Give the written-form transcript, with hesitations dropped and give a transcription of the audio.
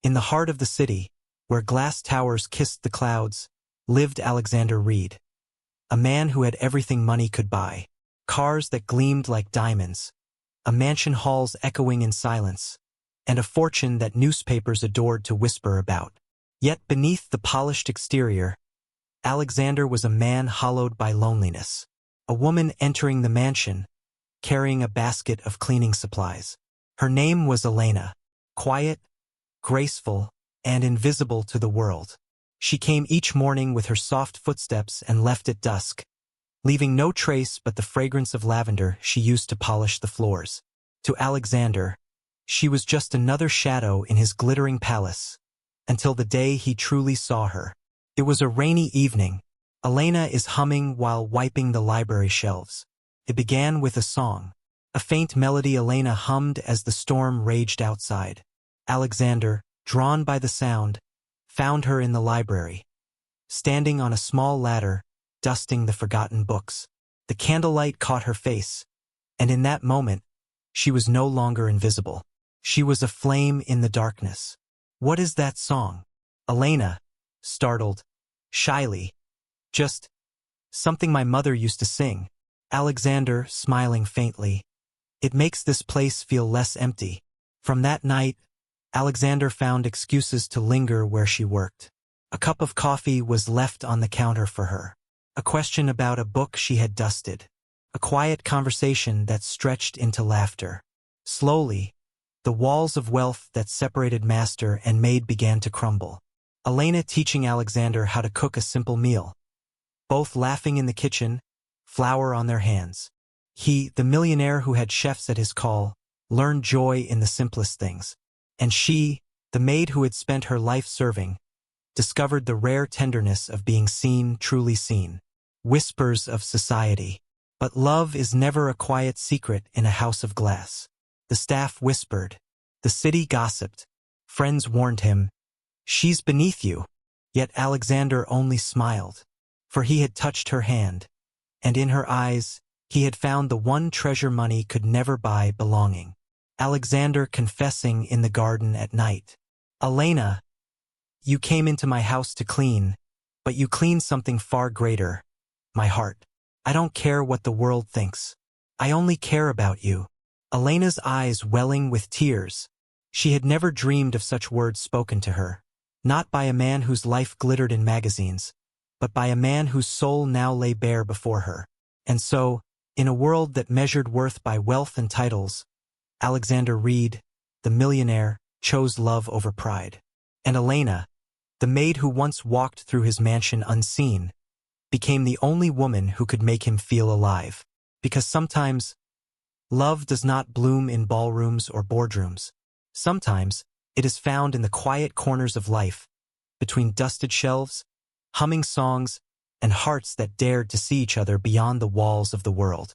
In the heart of the city, where glass towers kissed the clouds, lived Alexander Reid, a man who had everything money could buy. Cars that gleamed like diamonds, a mansion halls echoing in silence, and a fortune that newspapers adored to whisper about. Yet beneath the polished exterior, Alexander was a man hollowed by loneliness. A woman entering the mansion, carrying a basket of cleaning supplies. Her name was Elena, quiet, graceful, and invisible to the world. She came each morning with her soft footsteps and left at dusk, leaving no trace but the fragrance of lavender she used to polish the floors. To Alexander, she was just another shadow in his glittering palace, until the day he truly saw her. It was a rainy evening. Elena is humming while wiping the library shelves. It began with a song. A faint melody Elena hummed as the storm raged outside. Alexander, drawn by the sound, found her in the library, standing on a small ladder, dusting the forgotten books. The candlelight caught her face, and in that moment, she was no longer invisible. She was a flame in the darkness. "What is that song?" Elena, startled, shyly. "Just something my mother used to sing." Alexander, smiling faintly. "It makes this place feel less empty." From that night, Alexander found excuses to linger where she worked. A cup of coffee was left on the counter for her. A question about a book she had dusted. A quiet conversation that stretched into laughter. Slowly, the walls of wealth that separated master and maid began to crumble. Elena teaching Alexander how to cook a simple meal. Both laughing in the kitchen, flour on their hands. He, the millionaire who had chefs at his call, learned joy in the simplest things. And she, the maid who had spent her life serving, discovered the rare tenderness of being seen, truly seen. Whispers of society. But love is never a quiet secret in a house of glass. The staff whispered. The city gossiped. Friends warned him, "She's beneath you." Yet Alexander only smiled, for he had touched her hand, and in her eyes, he had found the one treasure money could never buy: belonging. Alexander confessing in the garden at night. "Elena, you came into my house to clean, but you cleaned something far greater, my heart. I don't care what the world thinks. I only care about you." Elena's eyes welling with tears. She had never dreamed of such words spoken to her, not by a man whose life glittered in magazines, but by a man whose soul now lay bare before her. And so, in a world that measured worth by wealth and titles, Alexander Reid, the millionaire, chose love over pride. And Elena, the maid who once walked through his mansion unseen, became the only woman who could make him feel alive. Because sometimes, love does not bloom in ballrooms or boardrooms. Sometimes, it is found in the quiet corners of life, between dusted shelves, humming songs, and hearts that dared to see each other beyond the walls of the world.